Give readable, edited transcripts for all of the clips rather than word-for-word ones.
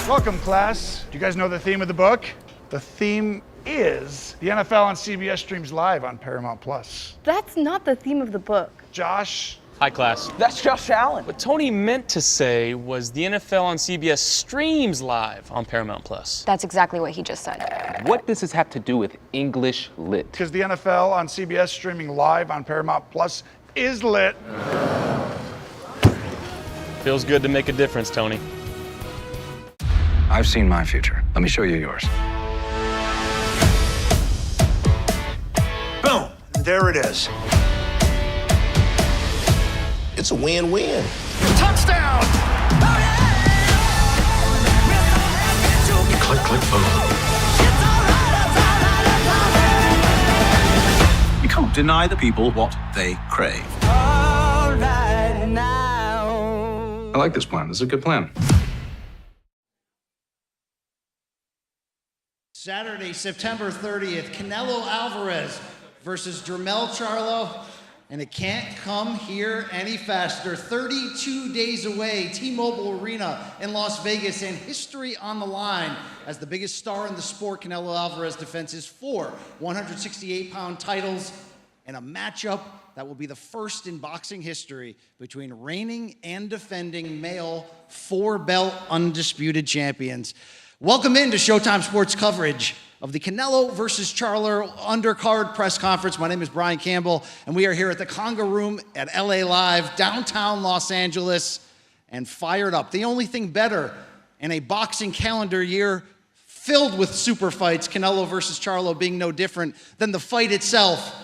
Welcome, class. Do you guys know the theme of the book? The theme is the NFL on CBS streams live on Paramount Plus. That's not the theme of the book. Josh? Hi, class. That's Josh Allen. What Tony meant to say was the NFL on CBS streams live on Paramount Plus. That's exactly what he just said. What does this have to do with English lit? Because the NFL on CBS streaming live on Paramount Plus is lit. Feels good to make a difference, Tony. I've seen my future. Let me show you yours. Boom! There it is. It's a win-win. Touchdown! Oh, yeah! Click, click, boom. You can't deny the people what they crave. I like this plan. This is a good plan. Saturday, September 30th, Canelo Álvarez versus Jermell Charlo, and it can't come here any faster. 32 days away, T-Mobile Arena in Las Vegas, and history on the line as the biggest star in the sport. Canelo Álvarez defends his 4 168-pound titles in a matchup that will be the first in boxing history between reigning and defending male 4-belt undisputed champions. Welcome into Showtime Sports coverage of the Canelo versus Charlo Undercard press conference. My name is Brian Campbell, and we are here at the Conga Room at LA Live, downtown Los Angeles, and fired up. The only thing better in a boxing calendar year filled with super fights, Canelo versus Charlo being no different than the fight itself.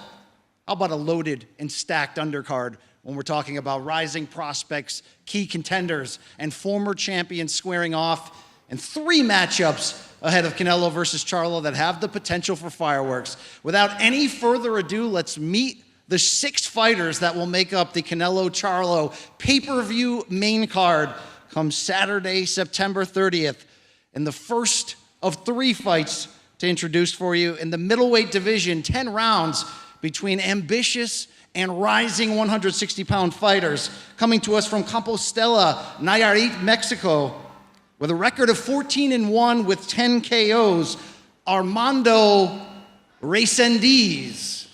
How about a loaded and stacked undercard when we're talking about rising prospects, key contenders, and former champions squaring off, and 3 matchups ahead of Canelo versus Charlo that have the potential for fireworks. Without any further ado, let's meet the 6 fighters that will make up the Canelo-Charlo pay-per-view main card come Saturday, September 30th. And the first of 3 fights to introduce for you in the middleweight division, 10 rounds between ambitious and rising 160-pound fighters coming to us from Compostela, Nayarit, Mexico. With a record of 14-1 with 10 KOs, Armando Reséndiz.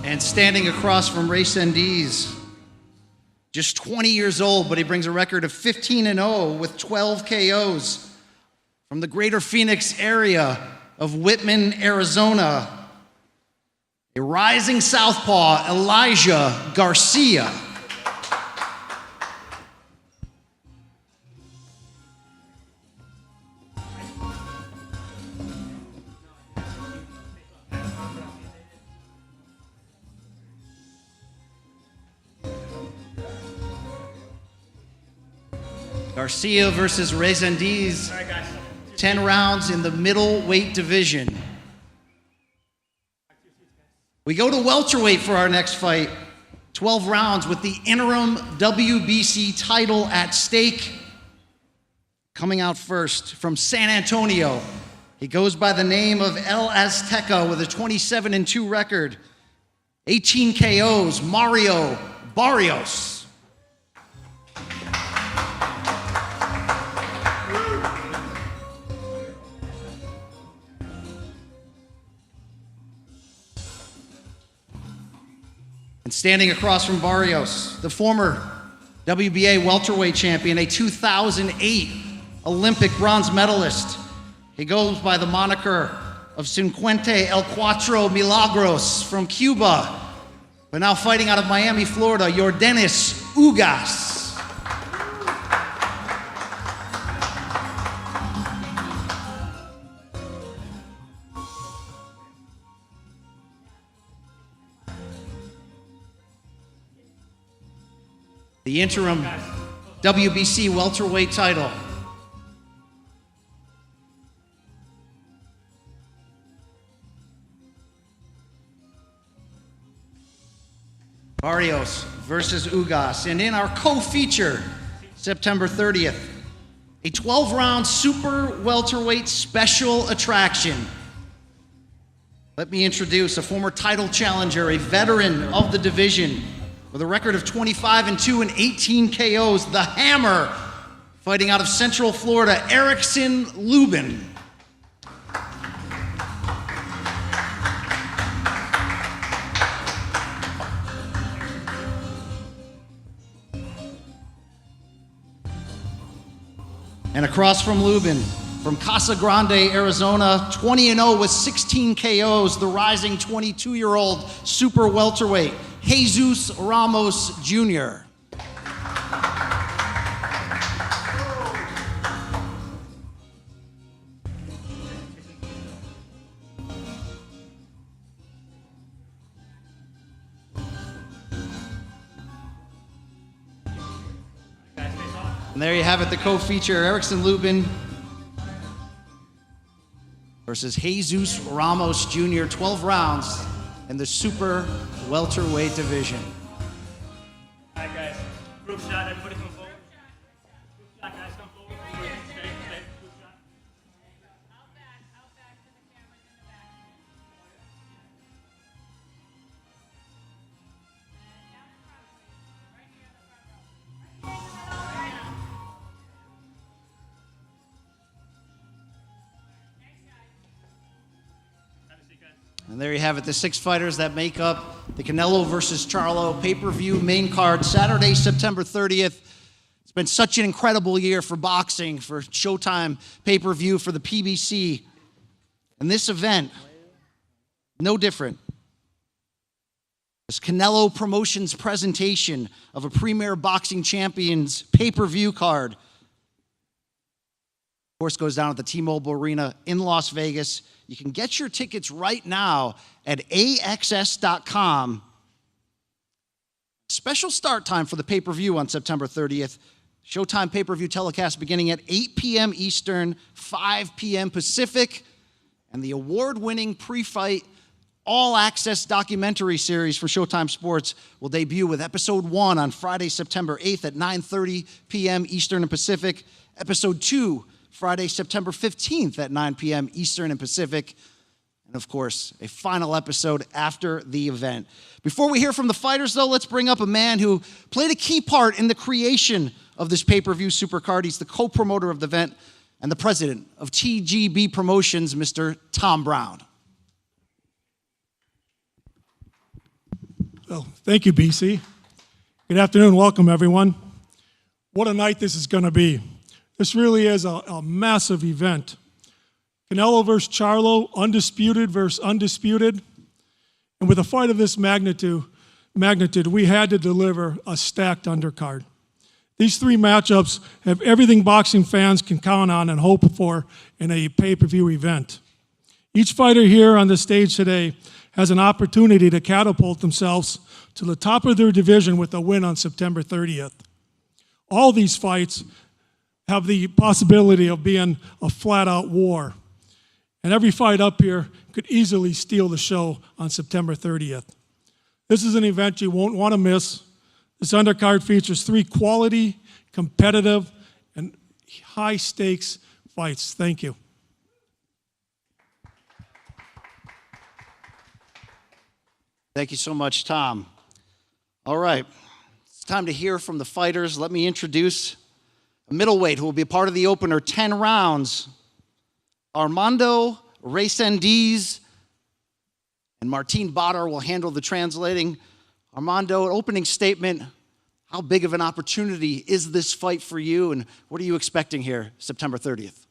And standing across from Reséndiz, just 20 years old, but he brings a record of 15-0 with 12 KOs from the greater Phoenix area of Whitman, Arizona. A rising southpaw, Elijah Garcia. Garcia versus Reséndiz, 10 rounds in the middleweight division. We go to welterweight for our next fight, 12 rounds with the interim WBC title at stake. Coming out first from San Antonio, he goes by the name of El Azteca with a 27-2 record, 18 KOs, Mario Barrios. And standing across from Barrios, the former WBA welterweight champion, a 2008 Olympic bronze medalist. He goes by the moniker of Cincuente El Cuatro Milagros from Cuba, but now fighting out of Miami, Florida, Yordenis Ugas. The interim WBC welterweight title. Barrios versus Ugas. And in our co-feature, September 30th, a 12-round super welterweight special attraction. Let me introduce a former title challenger, a veteran of the division, with a record of 25-2 and 18 KOs, the Hammer, fighting out of Central Florida, Erickson Lubin. And across from Lubin, from Casa Grande, Arizona, 20-0 with 16 KOs, the rising 22-year-old super welterweight, Jesus Ramos Jr. And there you have it, the co-feature, Erickson Lubin versus Jesus Ramos Jr., 12 rounds in the super welterweight division. All right, guys. Group shot, everybody come forward. Group shot, guys, come forward. Stay, group shot. Out back to the cameras in the back. And down in front, please. Right here in the front row. And there you have it, the 6 fighters that make up the Canelo versus Charlo pay-per-view main card, Saturday, September 30th. It's been such an incredible year for boxing, for Showtime pay-per-view, for the PBC. And this event, no different. This Canelo Promotions presentation of a premier boxing champion's pay-per-view card. Of course, goes down at the T-Mobile Arena in Las Vegas. You can get your tickets right now at AXS.com. Special start time for the pay-per-view on September 30th. Showtime pay-per-view telecast beginning at 8 p.m. Eastern, 5 p.m. Pacific. And the award-winning pre-fight all-access documentary series for Showtime Sports will debut with Episode 1 on Friday, September 8th at 9:30 p.m. Eastern and Pacific. Episode 2 Friday, September 15th at 9 p.m. Eastern and Pacific. And of course, a final episode after the event. Before we hear from the fighters, though, let's bring up a man who played a key part in the creation of this pay-per-view supercard. He's the co-promoter of the event and the president of TGB Promotions, Mr. Tom Brown. Well, thank you, BC. Good afternoon. Welcome, everyone. What a night this is going to be. This really is a massive event. Canelo versus Charlo, undisputed versus undisputed. And with a fight of this magnitude, we had to deliver a stacked undercard. These 3 matchups have everything boxing fans can count on and hope for in a pay-per-view event. Each fighter here on the stage today has an opportunity to catapult themselves to the top of their division with a win on September 30th. All these fights have the possibility of being a flat-out war. And every fight up here could easily steal the show on September 30th. This is an event you won't want to miss. This undercard features 3 quality, competitive, and high-stakes fights. Thank you. Thank you so much, Tom. All right, it's time to hear from the fighters. Let me introduce a middleweight who will be a part of the opener, 10 rounds. Armando Reséndiz and Martin Bader will handle the translating. Armando, an opening statement. How big of an opportunity is this fight for you, and what are you expecting here, September 30th?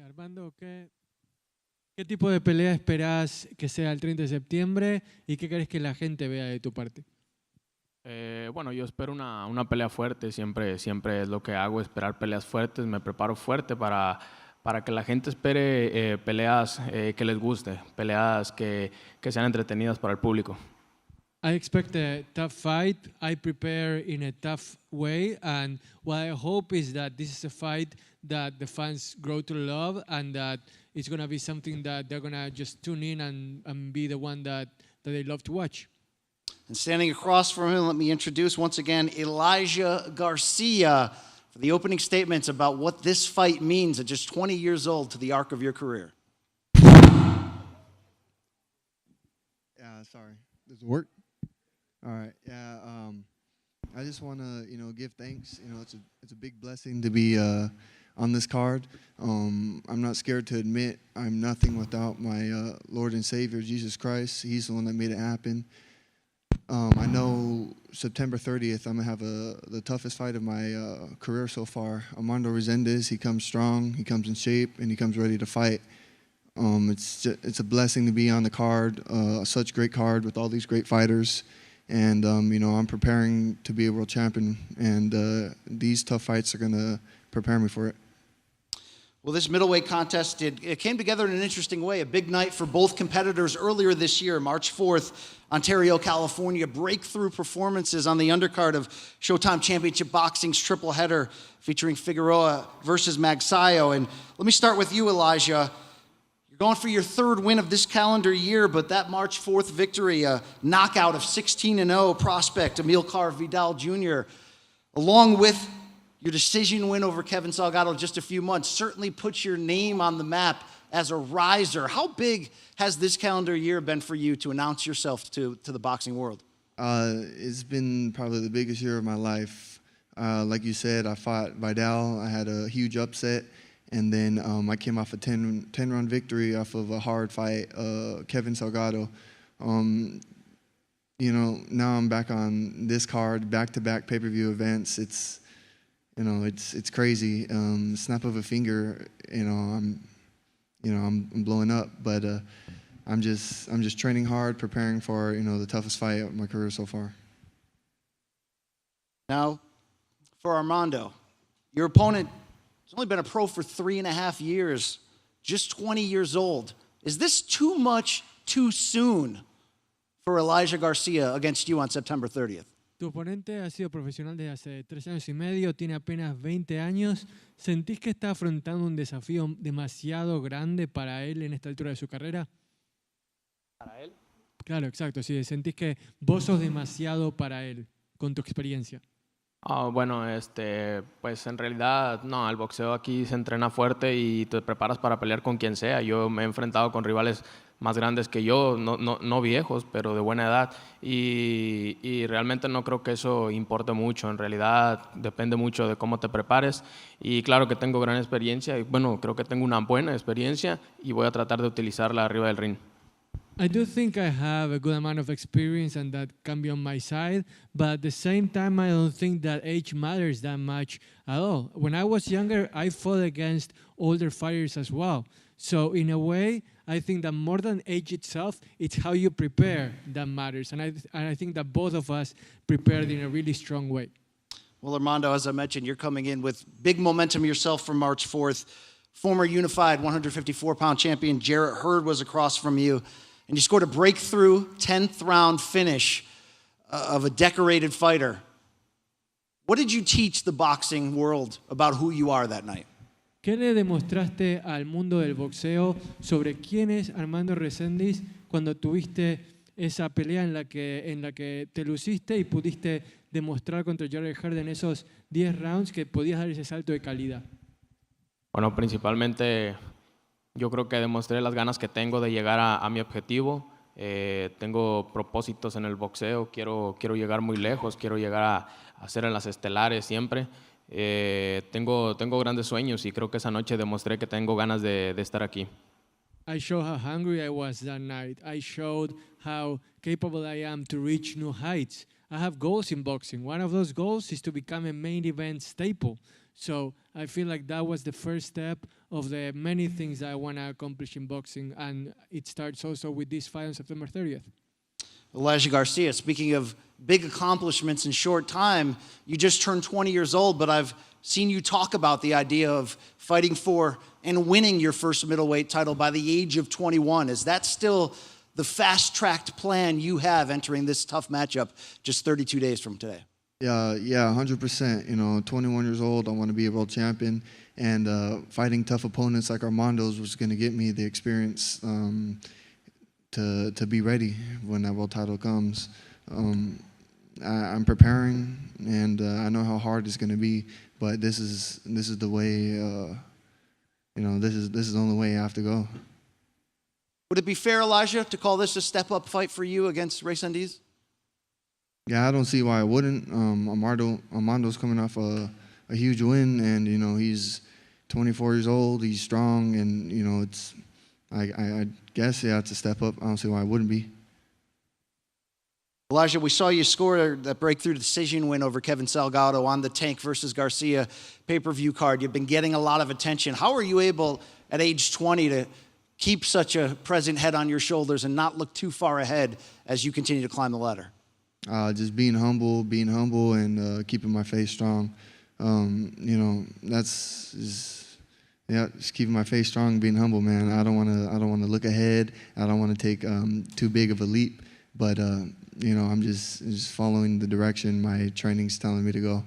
Armando, ¿qué tipo de pelea esperás que sea el 30 de septiembre y qué querés que la gente vea de tu parte? Bueno, yo espero una pelea fuerte, siempre es lo que hago, esperar peleas fuertes, me preparo fuerte para que la gente espere peleas que les guste, peleas que sean entretenidas para el público. I expect a tough fight. I prepare in a tough way, and what I hope is that this is a fight that the fans grow to love, and that it's going to be something that they're going to just tune in and be the one that they love to watch. And standing across from him, let me introduce once again Elijah Garcia for the opening statements about what this fight means at just 20 years old to the arc of your career. Sorry. Does it work? All right. Yeah. I just want to, give thanks. It's a big blessing to be on this card. I'm not scared to admit I'm nothing without my Lord and Savior, Jesus Christ. He's the one that made it happen. I know September 30th, I'm going to have the toughest fight of my career so far. Armando Reséndiz, he comes strong, he comes in shape, and he comes ready to fight. It's a blessing to be on the card, such great card with all these great fighters. And, I'm preparing to be a world champion, and these tough fights are going to prepare me for it. Well, this middleweight contest, it came together in an interesting way. A big night for both competitors earlier this year, March 4th, Ontario, California. Breakthrough performances on the undercard of Showtime Championship Boxing's triple header featuring Figueroa versus Magsayo. And let me start with you, Elijah. You're going for your third win of this calendar year, but that March 4th victory, a knockout of 16-0 prospect Amilcar Vidal Jr., along with your decision win over Kevin Salgado just a few months, certainly puts your name on the map as a riser. How big has this calendar year been for you to announce yourself to the boxing world? It's been probably the biggest year of my life. Like you said, I fought Vidal. I had a huge upset. And then I came off a 10-round victory off of a hard fight, Kevin Salgado. Now I'm back on this card, back-to-back pay-per-view events. It's crazy. Snap of a finger, I'm blowing up. But I'm just training hard, preparing for the toughest fight of my career so far. Now, for Armando, your opponent has only been a pro for 3.5 years, just 20 years old. Is this too much too soon for Elijah Garcia against you on September 30th? Tu oponente ha sido profesional desde hace 3 años y medio, tiene apenas 20 años. ¿Sentís que está afrontando un desafío demasiado grande para él en esta altura de su carrera? ¿Para él? Claro, exacto. Sí, sentís que vos sos demasiado para él con tu experiencia. Bueno, pues en realidad no, el boxeo aquí se entrena fuerte y te preparas para pelear con quien sea. Yo me he enfrentado con rivales más grandes que yo, no viejos, pero de buena edad, y realmente no creo que eso importe mucho. En realidad depende mucho de cómo te prepares, y claro que tengo gran experiencia, y bueno, creo que tengo una buena experiencia y voy a tratar de utilizarla arriba del ring. I do think I have a good amount of experience and that can be on my side, but at the same time, I don't think that age matters that much at all. When I was younger, I fought against older fighters as well. So in a way, I think that more than age itself, it's how you prepare that matters. And I think that both of us prepared in a really strong way. Well, Armando, as I mentioned, you're coming in with big momentum yourself from March 4th. Former unified 154-pound champion Jarrett Hurd was across from you. And you scored a breakthrough 10th round finish of a decorated fighter. What did you teach the boxing world about who you are that night? ¿Qué le demostraste al mundo del boxeo sobre quién es Armando Reséndiz cuando tuviste esa pelea en la que te luciste y pudiste demostrar contra Jarrett Hurd en esos 10 rounds que podías dar ese salto de calidad? Bueno, principalmente yo creo que demostré las ganas que tengo de llegar a mi objetivo. Tengo propósitos en el boxeo, quiero llegar muy lejos, quiero llegar a ser en las estelares siempre. Tengo grandes sueños y creo que esa noche demostré que tengo ganas de estar aquí. I showed how hungry I was that night. I showed how capable I am to reach new heights. I have goals in boxing. One of those goals is to become a main event staple. So I feel like that was the first step of the many things I want to accomplish in boxing, and it starts also with this fight on September 30th. Elijah Garcia, speaking of big accomplishments in short time, you just turned 20 years old, but I've seen you talk about the idea of fighting for and winning your first middleweight title by the age of 21. Is that still the fast-tracked plan you have entering this tough matchup just 32 days from today? Yeah, 100%. 21 years old, I want to be a world champion, and fighting tough opponents like Armando's was going to get me the experience to be ready when that world title comes. I'm preparing, and I know how hard it's going to be, but this is the way. This is the only way I have to go. Would it be fair, Elijah, to call this a step-up fight for you against Reséndiz? Yeah, I don't see why I wouldn't. Armando's coming off a huge win, and he's 24 years old. He's strong, and it's. I guess it's a step up. I don't see why it wouldn't be. Elijah, we saw you score that breakthrough decision win over Kevin Salgado on the Tank versus Garcia pay-per-view card. You've been getting a lot of attention. How are you able, at age 20, to keep such a present head on your shoulders and not look too far ahead as you continue to climb the ladder? Just being humble, and keeping my face strong. Just keeping my face strong, being humble, man. I don't want to look ahead. I don't want to take too big of a leap, but I'm just following the direction my training's telling me to go.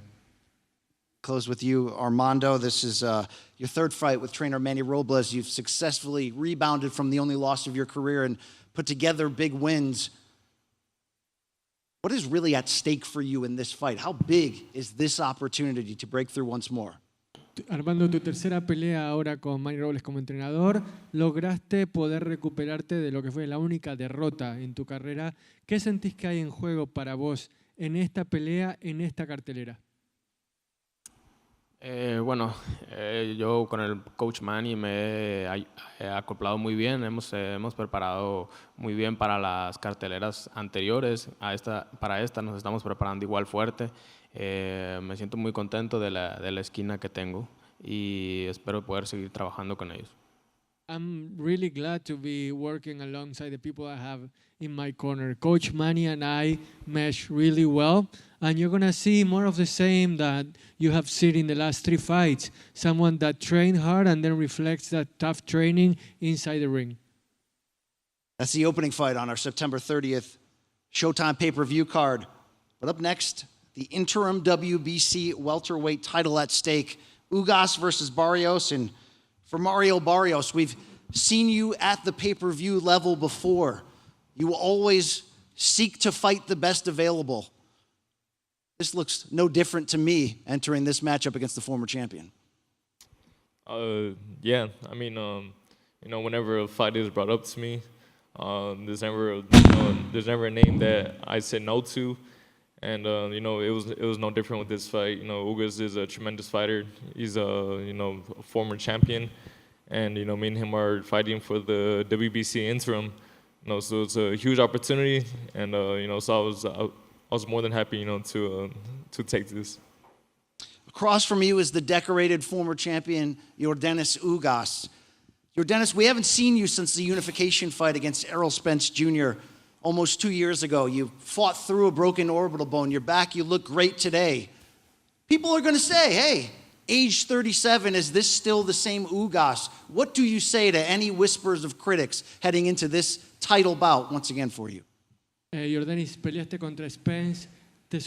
Close with you, Armando. This is your third fight with trainer Manny Robles. You've successfully rebounded from the only loss of your career and put together big wins. What is really at stake for you in this fight? How big is this opportunity to break through once more? Armando, tu tercera pelea ahora con Manny Robles como entrenador, lograste poder recuperarte de lo que fue la única derrota en tu carrera. ¿Qué sentís que hay en juego para vos en esta pelea, en esta cartelera? Yo con el coach Manny me he acoplado muy bien. Hemos preparado muy bien para las carteleras anteriores. Para esta nos estamos preparando igual fuerte. Me siento muy contento de la esquina que tengo y espero poder seguir trabajando con ellos. I'm really glad to be working alongside the people I have in my corner. Coach Manny and I mesh really well, and you're going to see more of the same that you have seen in the last 3 fights. Someone that trained hard and then reflects that tough training inside the ring. That's the opening fight on our September 30th Showtime pay-per-view card. But up next, the interim WBC welterweight title at stake, Ugas versus Barrios. And for Mario Barrios, we've seen you at the pay-per-view level before. You always seek to fight the best available. This looks no different to me entering this matchup against the former champion. Yeah, I mean, whenever a fight is brought up to me, there's never a name that I said no to. And it was no different with this fight. Ugas is a tremendous fighter. He's a former champion, and me and him are fighting for the WBC interim. So it's a huge opportunity, and so I was more than happy to take this. Across from you is the decorated former champion Yordenis Ugas. Yordenis, we haven't seen you since the unification fight against Errol Spence Jr. almost 2 years ago. You fought through a broken orbital bone. You're back. You look great today. People are going to say, hey, age 37, is this still the same Ugas? What do you say to any whispers of critics heading into this title bout once again for you? Yordenis, peleaste contra Spence, te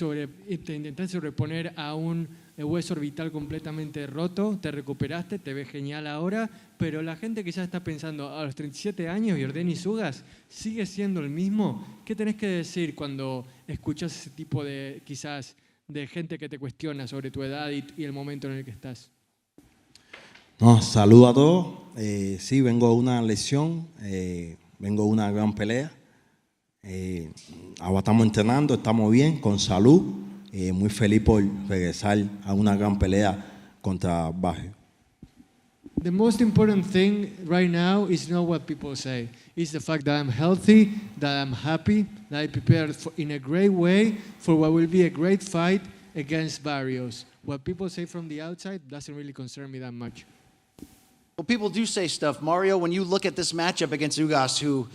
intentaste sobreponer a un hueso orbital completamente roto, te recuperaste, te ves genial ahora, pero la gente quizás está pensando, a los 37 años, Yordenis Ugas sigue siendo el mismo. ¿Qué tenés que decir cuando escuchas ese tipo de, quizás, de gente que te cuestiona sobre tu edad y el momento en el que estás? No, saludo a todos. Sí, vengo de una lesión, vengo de una gran pelea. Ahora estamos entrenando, estamos bien, con salud. Muy feliz por regresar a una gran pelea contra Barrios. The most important thing right now is not what people say. It's the fact that I'm healthy, that I'm happy, that I prepared in a great way for what will be a great fight against Barrios. What people say from the outside doesn't really concern me that much. Well, people do say stuff. Mario, when you look at this matchup against Ugas, who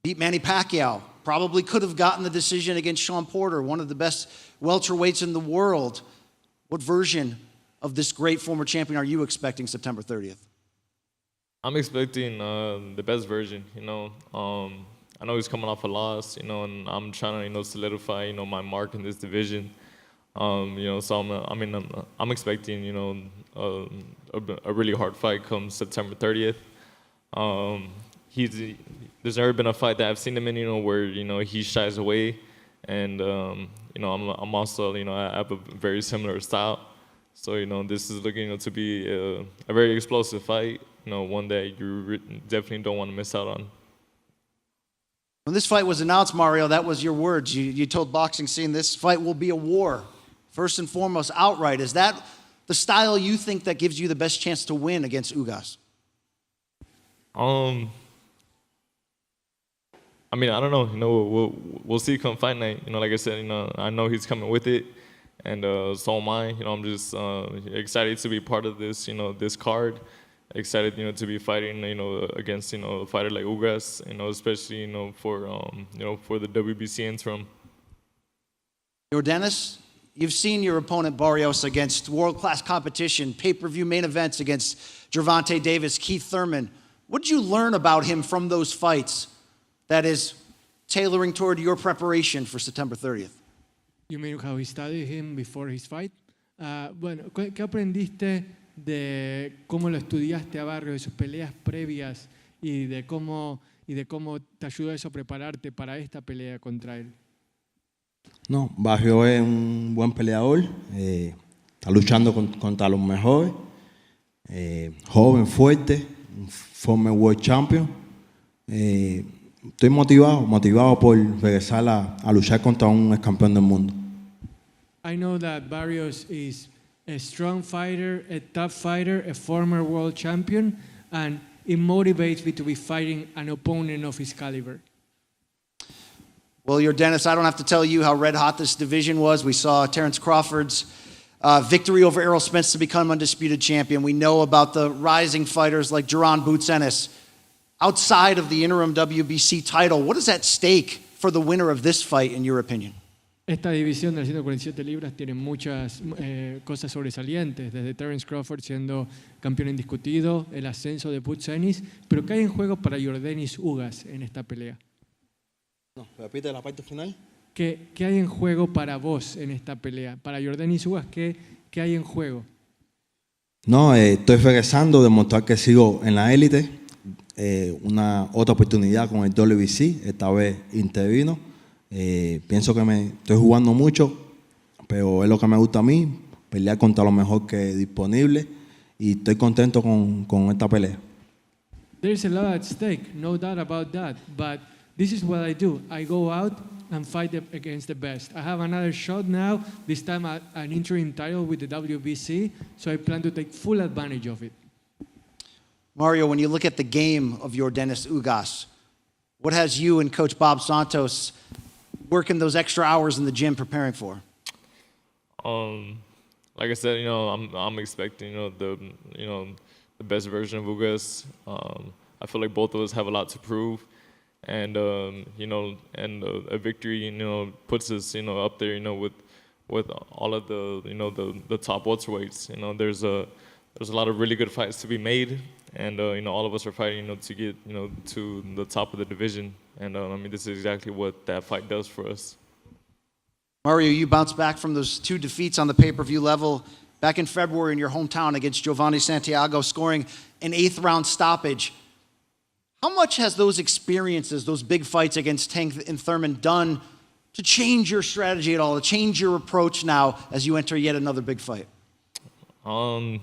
beat Manny Pacquiao, probably could have gotten the decision against Shawn Porter, one of the best welterweights in the world. What version of this great former champion are you expecting September 30th? I'm expecting the best version. I know he's coming off a loss, and I'm trying to solidify my mark in this division. So I'm expecting a really hard fight come September 30th. There's never been a fight that I've seen him in, where he shies away, and I'm also I have a very similar style, So, this is looking to be a very explosive fight, one that you definitely don't want to miss out on. When this fight was announced, Mario, that was your words. You told Boxing Scene this fight will be a war, first and foremost, outright. Is that the style you think that gives you the best chance to win against Ugas? I mean, I don't know. We'll see come fight night. Like I said, I know he's coming with it, and so am I. I'm just excited to be part of this, this card. Excited, to be fighting, against, a fighter like Ugas, especially, for the WBC interim. Yordenis, you've seen your opponent Barrios against world-class competition, pay-per-view main events against Gervonta Davis, Keith Thurman. What did you learn about him from those fights that is tailoring toward your preparation for September 30th? You mean how he studied him before his fight? Bueno, ¿qué aprendiste de cómo lo estudiaste a Barrios, de sus peleas previas y de cómo te ayudó eso a prepararte para esta pelea contra él? No, Barrios es un buen peleador, está luchando contra los mejores, joven, fuerte, former world champion. Estoy motivado por regresar a luchar contra un ex campeón del mundo. I know that Barrios is a strong fighter, a tough fighter, a former world champion, and it motivates me to be fighting an opponent of his caliber. Well, Yordenis, I don't have to tell you how red hot this division was. We saw Terrence Crawford's victory over Errol Spence to become undisputed champion. We know about the rising fighters like Jermell Charlo. Outside of the interim WBC title, what is at stake for the winner of this fight, in your opinion? Esta división de las 147 libras tiene muchas cosas sobresalientes, desde Terrence Crawford siendo campeón indiscutido, el ascenso de Reséndiz, pero ¿qué hay en juego para Yordenis Ugas en esta pelea? No, repite la parte final. ¿Qué hay en juego para vos en esta pelea? Para Yordenis Ugas, ¿qué hay en juego? No, estoy regresando, demostrar que sigo en la élite. Una otra oportunidad con el WBC, esta vez intervino. Pienso que me estoy jugando mucho, pero es lo que me gusta a mí, pelear contra lo mejor que es disponible, y estoy contento con esta pelea. There's a lot at stake, no doubt about that, but this is what I do. I go out and fight against the best. I have another shot now, this time an interim title with the WBC, so I plan to take full advantage of it. Mario, when you look at the game of Yordenis Ugas, what has you and Coach Bob Santos working those extra hours in the gym preparing for? Like I said, I'm expecting, the best version of Ugas. I feel like both of us have a lot to prove, and a victory, puts us, up there, with all of the top welterweights. There's a lot of really good fights to be made, and all of us are fighting, to get to the top of the division, and I mean, this is exactly what that fight does for us. Mario, you bounced back from those 2 defeats on the pay-per-view level back in February in your hometown against Giovanni Santiago, scoring an 8th round stoppage. How much has those experiences, those big fights against Tank and Thurman, done to change your strategy at all, to change your approach now as you enter yet another big fight? And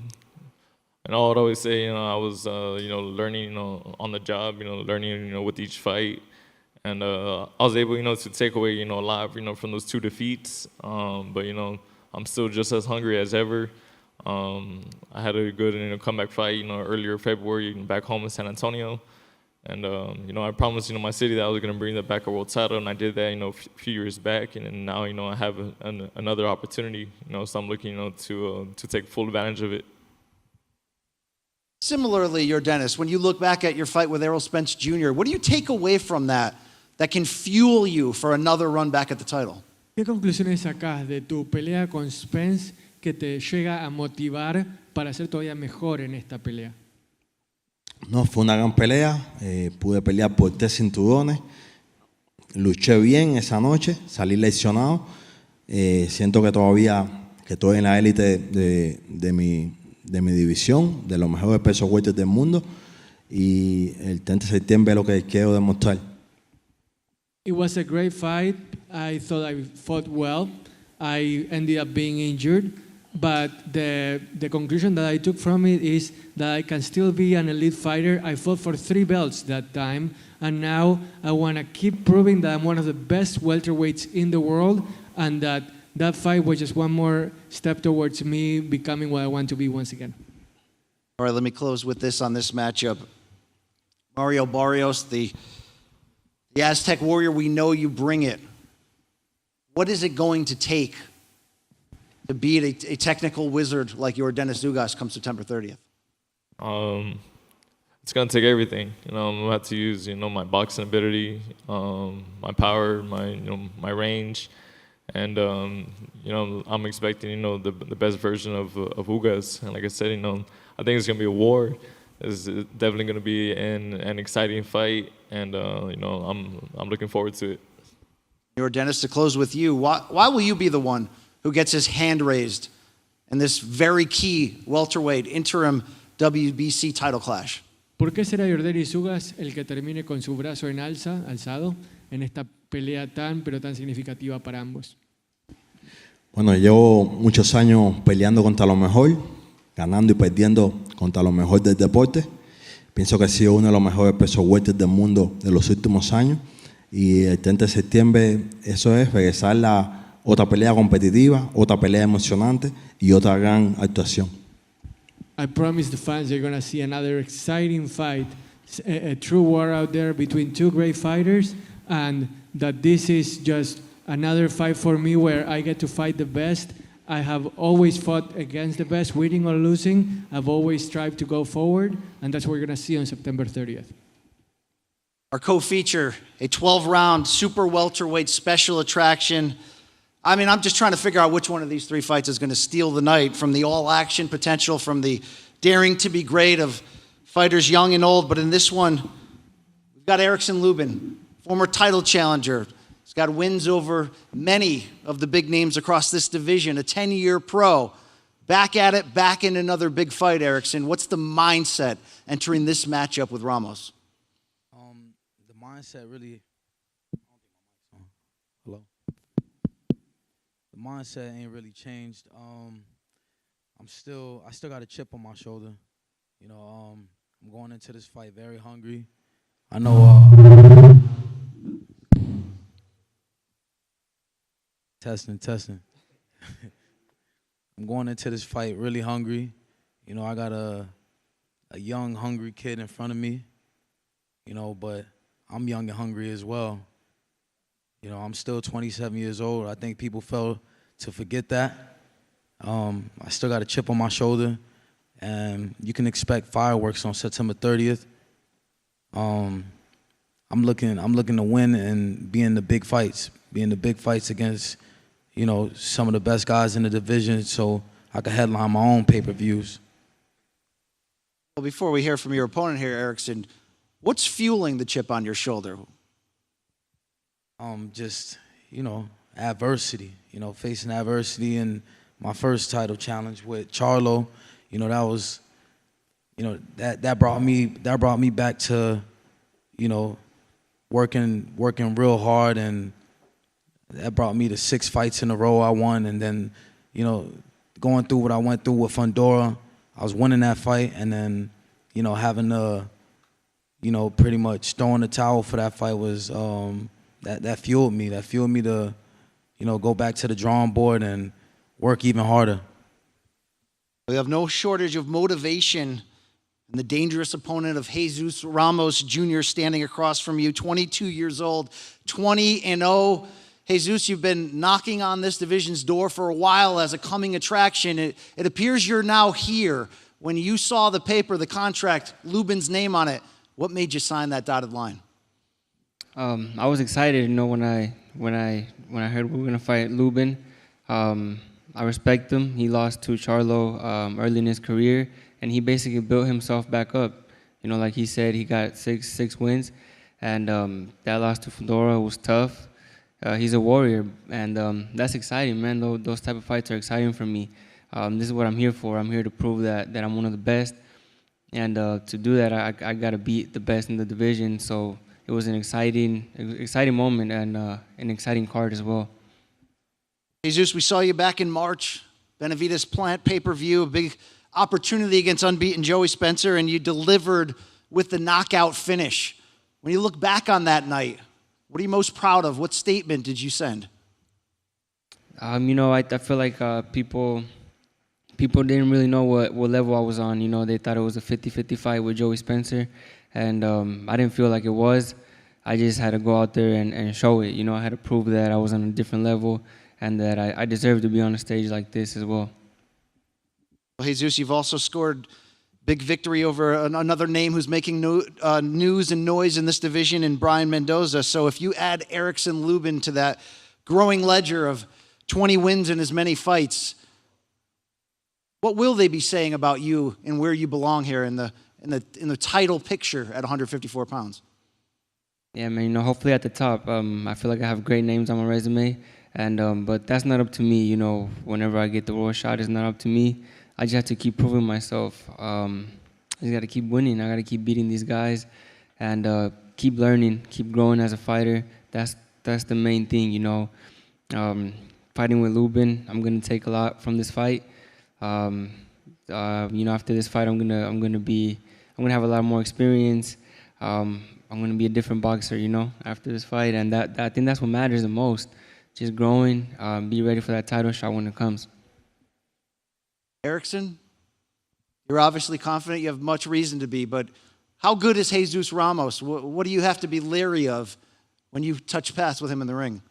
I would always say, I was, learning, on the job, learning, with each fight. And I was able, to take away, a lot, from those 2 defeats. But, I'm still just as hungry as ever. I had a good, comeback fight, earlier February back home in San Antonio. And, I promised, my city that I was going to bring back a world title. And I did that, a few years back. And now, I have another opportunity, so I'm looking, to take full advantage of it. Similarly, Yordenis, when you look back at your fight with Errol Spence Jr., what do you take away from that can fuel you for another run back at the title? ¿Qué conclusiones sacás de tu pelea con Spence que te llega a motivar para ser todavía mejor en esta pelea? No, fue una gran pelea, pude pelear por 3 cinturones, luché bien esa noche, salí lesionado, siento que todavía que estoy en la élite de mi división, de los mejores pesos welter del mundo, y el 30 de septiembre es lo que quiero demostrar. It was a great fight. I thought I fought well. I ended up being injured, but the conclusion that I took from it is that I can still be an elite fighter. I fought for 3 belts that time, and now I want to keep proving that I'm one of the best welterweights in the world, and that fight was just one more step towards me becoming what I want to be once again. All right, let me close with this on this matchup. Mario Barrios, the Aztec Warrior, we know you bring it. What is it going to take to beat a technical wizard like Yordenis Ugas come September 30th? It's gonna take everything. I'm gonna have to use, my boxing ability, my power, my range, and I'm expecting, the best version of Ugas. And like I said, I think it's gonna be a war. It's definitely gonna be an exciting fight, and I'm looking forward to it. Yordenis, to close with you, why will you be the one who gets his hand raised in this very key welterweight interim WBC title clash? ¿Por qué será Yordenis Ugas el que termine con su brazo alzado en esta pelea pero tan significativa para ambos? Bueno, llevo muchos años peleando contra lo mejor, ganando y perdiendo contra lo mejor del deporte. Pienso que he sido uno de los mejores pesos welter del mundo de los últimos años. Y el 30 de septiembre eso es regresar a otra pelea competitiva, otra pelea emocionante y otra gran actuación. I promise the fans you're going to see another exciting fight, a true war out there between 2 great fighters, and that this is just another fight for me where I get to fight the best. I have always fought against the best, winning or losing. I've always strived to go forward, and that's what we're going to see on September 30th. Our co-feature, a 12-round super welterweight special attraction. I mean, I'm just trying to figure out which one of these 3 fights is going to steal the night, from the all-action potential, from the daring to be great of fighters young and old. But in this one, we've got Erickson Lubin, former title challenger. He's got wins over many of the big names across this division, a 10-year pro. Back at it, back in another big fight, Erickson. What's the mindset entering this matchup with Ramos? The mindset really... Hello? The mindset ain't really changed. I still got a chip on my shoulder. I'm going into this fight very hungry. I know. Testing. I'm going into this fight really hungry. I got a young, hungry kid in front of me. But I'm young and hungry as well. I'm still 27 years old. I think people fail to forget that. I still got a chip on my shoulder, and you can expect fireworks on September 30th. I'm looking to win and be in the big fights against, some of the best guys in the division, so I can headline my own pay-per-views. Well, before we hear from your opponent here, Erickson, what's fueling the chip on your shoulder? Just, adversity. Facing adversity in my first title challenge with Charlo. That was, that brought me back to, working real hard, and that brought me to 6 fights in a row I won. And then, going through what I went through with Fundora, I was winning that fight, and then, having to, pretty much throwing the towel for that fight was, that fueled me. That fueled me to, go back to the drawing board and work even harder. We have no shortage of motivation and the dangerous opponent of Jesus Ramos Jr. standing across from you, 22 years old, 20-0. Jesus, you've been knocking on this division's door for a while as a coming attraction. It appears you're now here. When you saw the paper, the contract, Lubin's name on it, what made you sign that dotted line? I was excited, when I heard we were gonna fight Lubin. I respect him. He lost to Charlo early in his career, and he basically built himself back up. Like he said, he got six wins, and that loss to Fedora was tough. He's a warrior, and that's exciting, man. Those type of fights are exciting for me. This is what I'm here for. I'm here to prove that I'm one of the best, and to do that, I got to beat the best in the division. So it was an exciting moment and an exciting card as well. Jesus, we saw you back in March, Benavides Plant pay-per-view, a big opportunity against unbeaten Joey Spencer, and you delivered with the knockout finish. When you look back on that night, what are you most proud of? What statement did you send? I feel like people didn't really know what level I was on. They thought it was a 50-50 fight with Joey Spencer, and I didn't feel like it was. I just had to go out there and show it. I had to prove that I was on a different level and that I deserved to be on a stage like this as well. Well, Jesus, you've also scored big victory over another name who's making news and noise in this division in Brian Mendoza. So if you add Erickson Lubin to that growing ledger of 20 wins in as many fights, what will they be saying about you and where you belong here in the title picture at 154 pounds? Yeah, man, hopefully at the top. I feel like I have great names on my resume, and but that's not up to me. Whenever I get the world shot, it's not up to me. I just have to keep proving myself. I just got to keep winning. I got to keep beating these guys, and keep learning, keep growing as a fighter. That's the main thing. Fighting with Lubin, I'm gonna take a lot from this fight. After this fight, I'm gonna have a lot more experience. I'm gonna be a different boxer, after this fight, and I think that's what matters the most. Just growing, be ready for that title shot when it comes. Erickson, you're obviously confident. You have much reason to be, but how good is Jesus Ramos? What do you have to be leery of when you touch paths with him in the ring?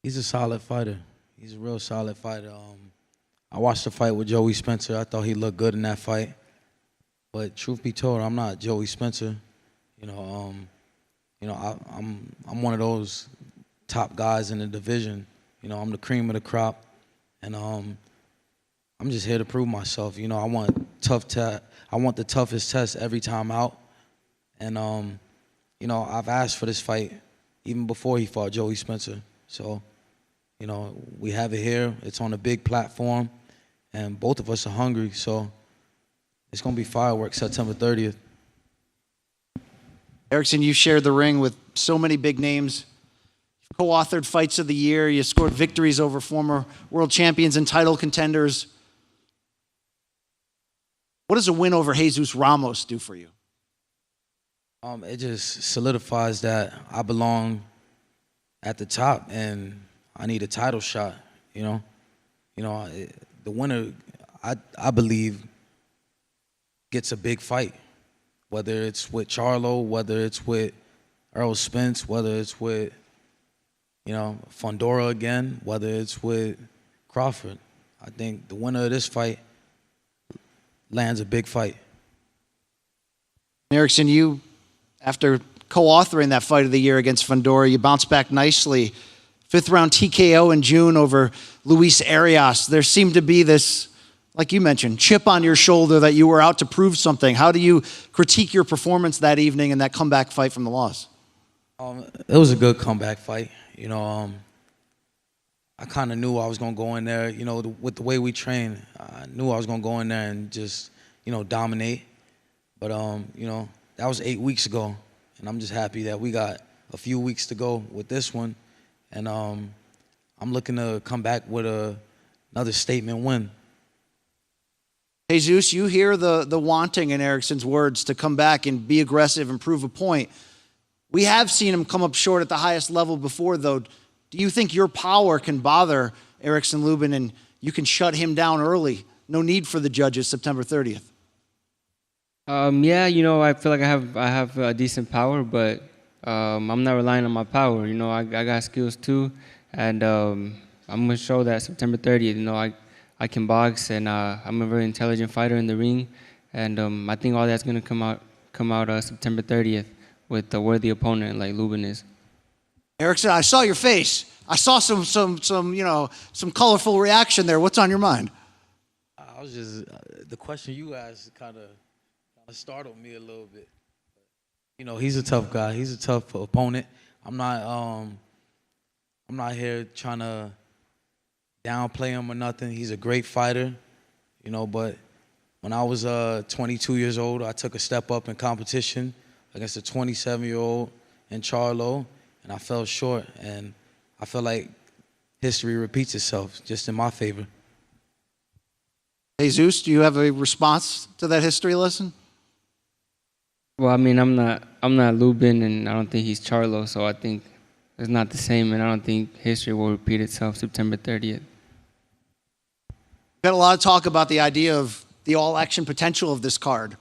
He's a solid fighter. He's a real solid fighter. I watched the fight with Joey Spencer. I thought he looked good in that fight. But truth be told, I'm not Joey Spencer. I'm one of those top guys in the division. I'm the cream of the crop, and I'm just here to prove myself. I want the toughest test every time out, and I've asked for this fight even before he fought Joey Spencer. So, we have it here. It's on a big platform, and both of us are hungry. So, it's gonna be fireworks September 30th. Erickson, you shared the ring with so many big names. You've co-authored fights of the year. You scored victories over former world champions and title contenders. What does a win over Jesus Ramos do for you? It just solidifies that I belong at the top and I need a title shot. The winner, I believe, gets a big fight. Whether it's with Charlo, whether it's with Errol Spence, whether it's with, Fundora again, whether it's with Crawford. I think the winner of this fight lands a big fight. Erickson, you, after co-authoring that fight of the year against Fundora, you bounced back nicely. 5th round TKO in June over Luis Arias. There seemed to be this, like you mentioned, chip on your shoulder that you were out to prove something. How do you critique your performance that evening in that comeback fight from the loss? It was a good comeback fight. I kind of knew I was going to go in there, with the way we train. I knew I was going to go in there and just, dominate. But, that was 8 weeks ago, and I'm just happy that we got a few weeks to go with this one. And I'm looking to come back with another statement win. Jesus, you hear the wanting in Erickson's words to come back and be aggressive and prove a point. We have seen him come up short at the highest level before, though. Do you think your power can bother Erickson Lubin and you can shut him down early? No need for the judges September 30th. Yeah, I feel like I have a decent power, but I'm not relying on my power. I got skills too, and I'm gonna show that September 30th. I can box, and I'm a very intelligent fighter in the ring, and I think all that's gonna come out September 30th with a worthy opponent like Lubin is. Erickson, I saw your face. I saw some colorful reaction there. What's on your mind? I was just the question you asked kind of startled me a little bit. He's a tough guy. He's a tough opponent. I'm not here trying to downplay him or nothing. He's a great fighter, but when I was 22 years old, I took a step up in competition against a 27-year-old in Charlo, and I fell short. And I feel like history repeats itself just in my favor. Jesus, do you have a response to that history lesson? Well, I mean, I'm not Lubin, and I don't think he's Charlo, so I think it's not the same, and I don't think history will repeat itself September 30th. We've had a lot of talk about the idea of the all-action potential of this card.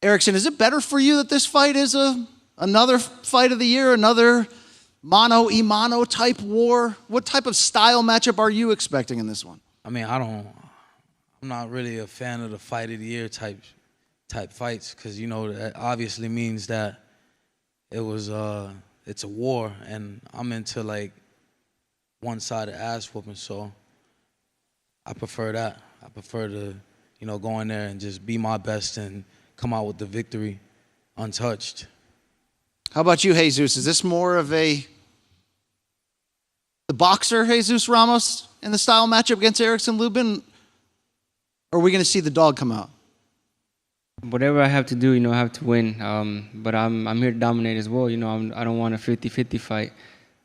Erickson, is it better for you that this fight is another fight of the year, another mano-a-mano type war? What type of style matchup are you expecting in this one? I mean, I'm not really a fan of the fight of the year type fights, because you know that obviously means that it's a war, and I'm into like one-sided ass whooping, so I prefer that. I prefer to, go in there and just be my best and come out with the victory untouched. How about you, Jesus? Is this more of the boxer, Jesus Ramos, in the style matchup against Erickson Lubin? Or are we going to see the dog come out? Whatever I have to do, I have to win. But I'm here to dominate as well. I don't want a 50-50 fight.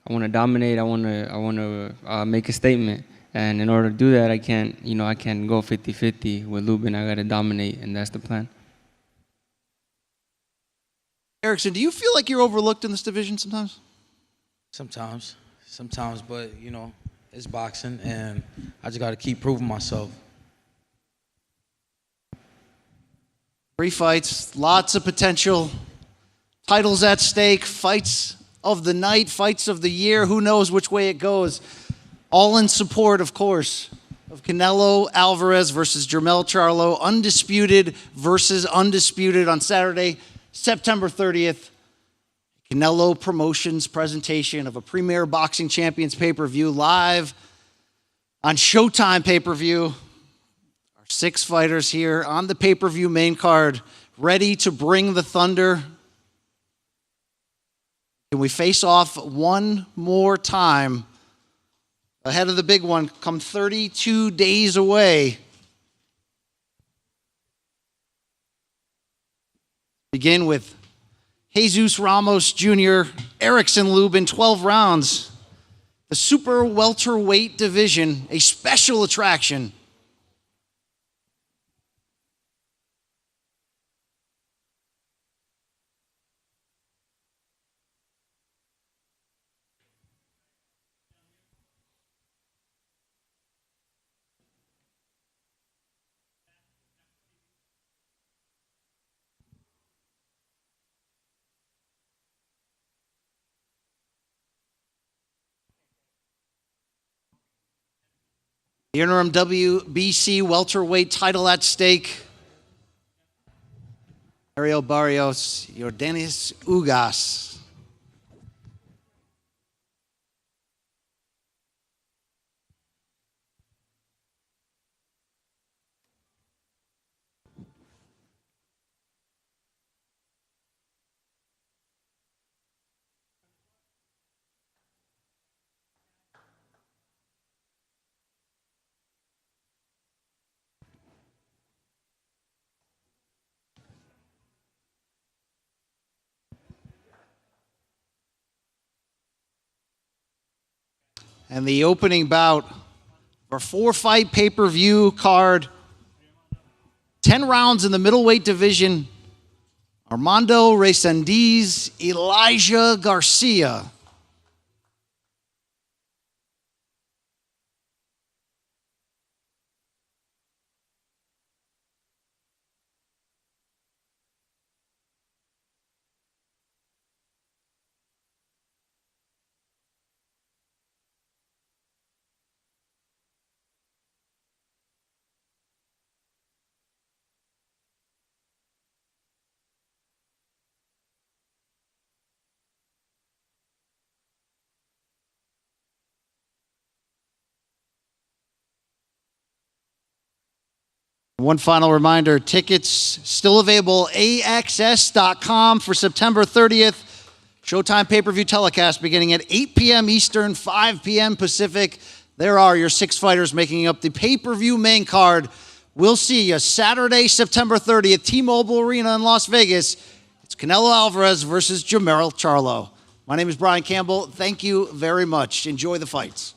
I want to dominate. I want to make a statement. And in order to do that, I can't go 50-50 with Lubin. I got to dominate, and that's the plan. Erickson, do you feel like you're overlooked in this division sometimes? Sometimes, but it's boxing, and I just got to keep proving myself. 3 fights, lots of potential, titles at stake, fights of the night, fights of the year. Who knows which way it goes? All in support, of course, of Canelo Álvarez versus Jermell Charlo, undisputed versus undisputed on Saturday, September 30th. Canelo Promotions presentation of a Premier Boxing Champions pay-per-view live on Showtime pay-per-view. Our 6 fighters here on the pay-per-view main card, ready to bring the thunder. Can we face off one more time ahead of the big one, come 32 days away? Begin with Jesus Ramos Jr., Erickson Lubin, 12 rounds. The super welterweight division, a special attraction. The interim WBC welterweight title at stake. Barrios, Yordenis Ugas. And the opening bout, our 4-fight pay-per-view card, 10 rounds in the middleweight division. Armando Reséndiz, Elijah Garcia. One final reminder, tickets still available, AXS.com for September 30th. Showtime pay-per-view telecast beginning at 8 p.m. Eastern, 5 p.m. Pacific. There are your 6 fighters making up the pay-per-view main card. We'll see you Saturday, September 30th, T-Mobile Arena in Las Vegas. It's Canelo Álvarez versus Jermell Charlo. My name is Brian Campbell. Thank you very much. Enjoy the fights.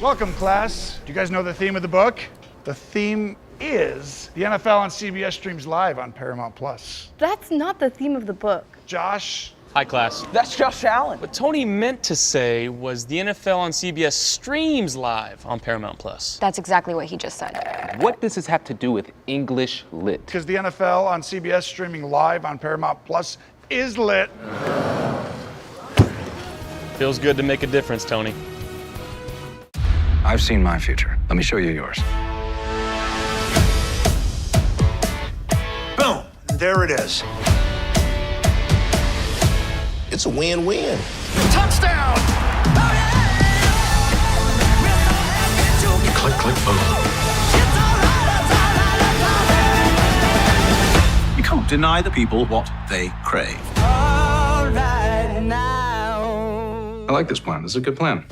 Welcome, class. Do you guys know the theme of the book? The theme is the NFL on CBS streams live on Paramount Plus. That's not the theme of the book. Josh? High class. That's Josh Allen. What Tony meant to say was the NFL on CBS streams live on Paramount Plus. That's exactly what he just said. What does this have to do with English lit? Because the NFL on CBS streaming live on Paramount Plus is lit. Feels good to make a difference, Tony. I've seen my future. Let me show you yours. Boom. There it is. It's a win-win. Touchdown! Click, click, boom. You can't deny the people what they crave. I like this plan. This is a good plan.